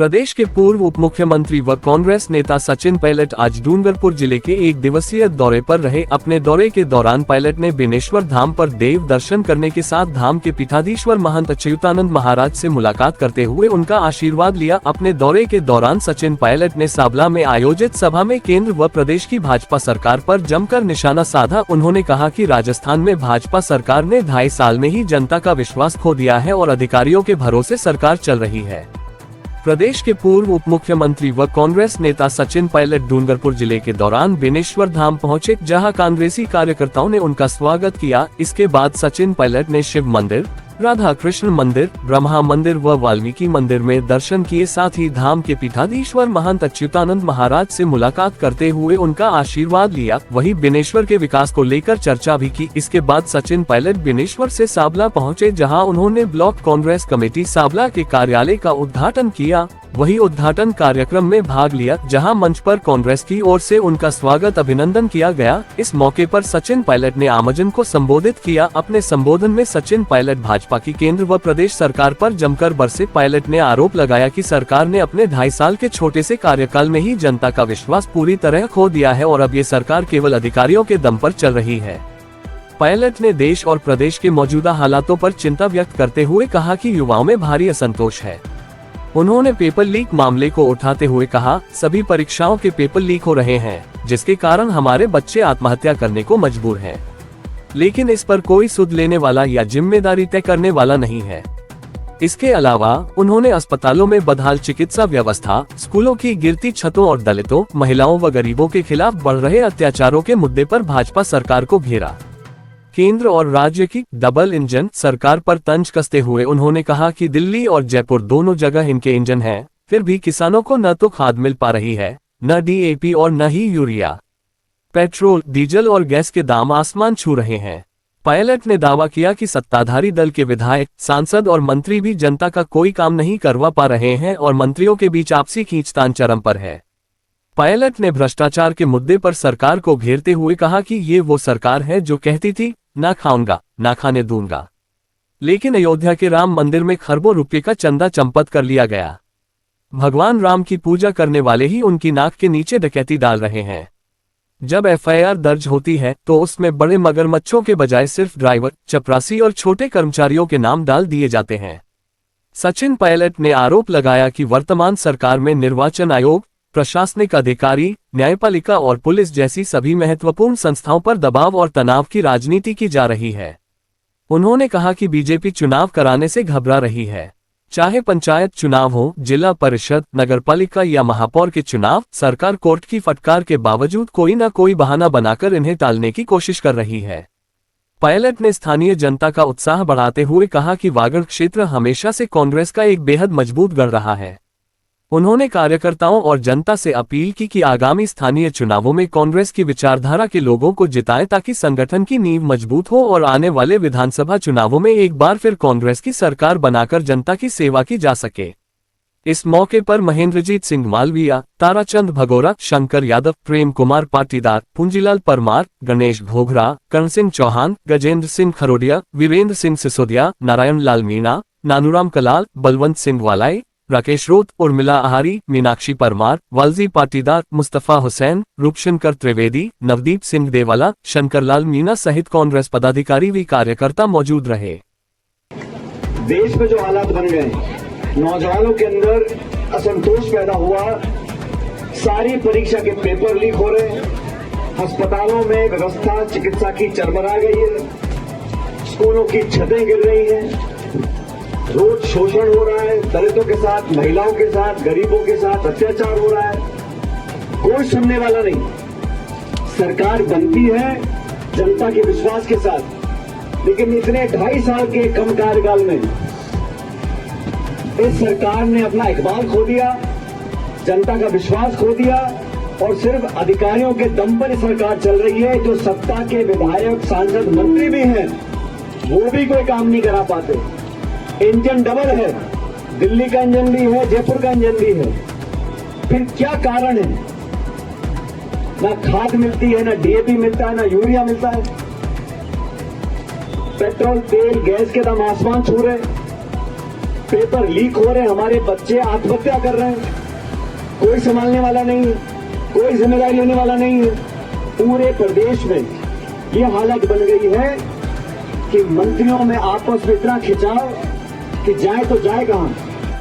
प्रदेश के पूर्व उप मुख्यमंत्री व कांग्रेस नेता सचिन पायलट आज डूंगरपुर जिले के एक दिवसीय दौरे पर रहे। अपने दौरे के दौरान पायलट ने बेनेश्वर धाम पर देव दर्शन करने के साथ धाम के पीठाधीश्वर महंत अच्युतानंद महाराज से मुलाकात करते हुए उनका आशीर्वाद लिया। अपने दौरे के दौरान सचिन पायलट ने साबला में आयोजित सभा में केंद्र व प्रदेश की भाजपा सरकार पर जमकर निशाना साधा। उन्होंने कहा कि राजस्थान में भाजपा सरकार ने 2.5 साल में ही जनता का विश्वास खो दिया है और अधिकारियों के भरोसे सरकार चल रही है। प्रदेश के पूर्व उप मुख्यमंत्री व कांग्रेस नेता सचिन पायलट डूंगरपुर जिले के दौरान बेनेश्वर धाम पहुंचे, जहां कांग्रेसी कार्यकर्ताओं ने उनका स्वागत किया। इसके बाद सचिन पायलट ने शिव मंदिर, राधा कृष्ण मंदिर, ब्रह्मा मंदिर व वाल्मीकि मंदिर में दर्शन किए। साथ ही धाम के पीठाधीश्वर महंत अच्युतानंद महाराज से मुलाकात करते हुए उनका आशीर्वाद लिया। वहीं बेनेश्वर के विकास को लेकर चर्चा भी की। इसके बाद सचिन पायलट बेनेश्वर से साबला पहुंचे, जहां उन्होंने ब्लॉक कांग्रेस कमेटी साबला के कार्यालय का उद्घाटन किया। वही उद्घाटन कार्यक्रम में भाग लिया, जहां मंच पर कांग्रेस की ओर से उनका स्वागत अभिनंदन किया गया। इस मौके पर सचिन पायलट ने आमजन को संबोधित किया। अपने संबोधन में सचिन पायलट भाजपा की केंद्र व प्रदेश सरकार पर जमकर बरसे। पायलट ने आरोप लगाया कि सरकार ने अपने 2.5 साल के छोटे से कार्यकाल में ही जनता का विश्वास पूरी तरह खो दिया है और अब ये सरकार केवल अधिकारियों के दम पर चल रही है। पायलट ने देश और प्रदेश के मौजूदा हालातों पर चिंता व्यक्त करते हुए कहा कि युवाओं में भारी असंतोष है। उन्होंने पेपर लीक मामले को उठाते हुए कहा, सभी परीक्षाओं के पेपर लीक हो रहे हैं, जिसके कारण हमारे बच्चे आत्महत्या करने को मजबूर हैं। लेकिन इस पर कोई सुध लेने वाला या जिम्मेदारी तय करने वाला नहीं है। इसके अलावा उन्होंने अस्पतालों में बदहाल चिकित्सा व्यवस्था, स्कूलों की गिरती छतों और दलितों, महिलाओं व गरीबों के खिलाफ बढ़ रहे अत्याचारों के मुद्दे पर भाजपा सरकार को घेरा। केंद्र और राज्य की डबल इंजन सरकार पर तंज कसते हुए उन्होंने कहा कि दिल्ली और जयपुर दोनों जगह इनके इंजन हैं, फिर भी किसानों को न तो खाद मिल पा रही है, न DAP और न ही यूरिया। पेट्रोल, डीजल और गैस के दाम आसमान छू रहे हैं। पायलट ने दावा किया कि सत्ताधारी दल के विधायक, सांसद और मंत्री भी जनता का कोई काम नहीं करवा पा रहे हैं और मंत्रियों के बीच आपसी खींचतान चरम पर है। पायलट ने भ्रष्टाचार के मुद्दे पर सरकार को घेरते हुए कहा कि ये वो सरकार है जो कहती थी, ना खाऊंगा ना खाने दूंगा, लेकिन अयोध्या के राम मंदिर में खरबों रुपये का चंदा चंपत कर लिया गया। भगवान राम की पूजा करने वाले ही उनकी नाक के नीचे डकैती डाल रहे हैं। जब FIR दर्ज होती है तो उसमें बड़े मगरमच्छों के बजाय सिर्फ ड्राइवर, चपरासी और छोटे कर्मचारियों के नाम डाल दिए जाते हैं। सचिन पायलट ने आरोप लगाया कि वर्तमान सरकार में निर्वाचन आयोग, प्रशासनिक अधिकारी, न्यायपालिका और पुलिस जैसी सभी महत्वपूर्ण संस्थाओं पर दबाव और तनाव की राजनीति की जा रही है। उन्होंने कहा कि बीजेपी चुनाव कराने से घबरा रही है। चाहे पंचायत चुनाव हो, जिला परिषद, नगरपालिका या महापौर के चुनाव, सरकार कोर्ट की फटकार के बावजूद कोई न कोई बहाना बनाकर इन्हें टालने की कोशिश कर रही है। पायलट ने स्थानीय जनता का उत्साह बढ़ाते हुए कहा कि वागड़ क्षेत्र हमेशा से कांग्रेस का एक बेहद मजबूत गढ़ रहा है। उन्होंने कार्यकर्ताओं और जनता से अपील की कि आगामी स्थानीय चुनावों में कांग्रेस की विचारधारा के लोगों को जिताएं ताकि संगठन की नींव मजबूत हो और आने वाले विधानसभा चुनावों में एक बार फिर कांग्रेस की सरकार बनाकर जनता की सेवा की जा सके। इस मौके पर महेंद्रजीत सिंह मालवीया, ताराचंद भगोरा, शंकर यादव, प्रेम कुमार पाटीदार, पूंजीलाल परमार, गणेश घोघरा, कर्ण सिंह चौहान, गजेंद्र सिंह खरोडिया, वीरेंद्र सिंह सिसोदिया, नारायण लाल मीणा, नानूराम कलाल, बलवंत सिंह वालाई, राकेश रोत, उर्मिला आहारी, मीनाक्षी परमार, वालजी पाटीदार, मुस्तफा हुसैन, रूपशंकर त्रिवेदी, नवदीप सिंह देवाला, शंकरलाल मीणा सहित कांग्रेस पदाधिकारी व कार्यकर्ता मौजूद रहे। देश में जो हालात बन गए, नौजवानों के अंदर असंतोष पैदा हुआ, सारी परीक्षा के पेपर लीक हो रहे हैं, अस्पतालों में व्यवस्था चिकित्सा की चरमरा गई है, स्कूलों की छतें गिर रही हैं, रोज शोषण हो रहा है, दलितों के साथ, महिलाओं के साथ, गरीबों के साथ अत्याचार हो रहा है। कोई सुनने वाला नहीं। सरकार बनती है जनता के विश्वास के साथ, लेकिन इतने 2.5 साल के कम कार्यकाल में इस सरकार ने अपना इकबाल खो दिया, जनता का विश्वास खो दिया और सिर्फ अधिकारियों के दम पर सरकार चल रही है। जो सत्ता के विधायक, सांसद, मंत्री भी हैं, वो भी कोई काम नहीं करा पाते। इंजन डबल है, दिल्ली का इंजन भी है, जयपुर का इंजन भी है। फिर क्या कारण है? ना खाद मिलती है, ना DAP मिलता है, ना यूरिया मिलता है। पेट्रोल, तेल, गैस के दाम आसमान छू रहे। पेपर लीक हो रहे हैं, हमारे बच्चे आत्महत्या कर रहे हैं, कोई संभालने वाला नहीं है, कोई जिम्मेदारी लेने वाला नहीं है। पूरे प्रदेश में ये हालत बन गई है कि मंत्रियों में आपस में इतना खिंचाव कि जाए तो जाए कहां।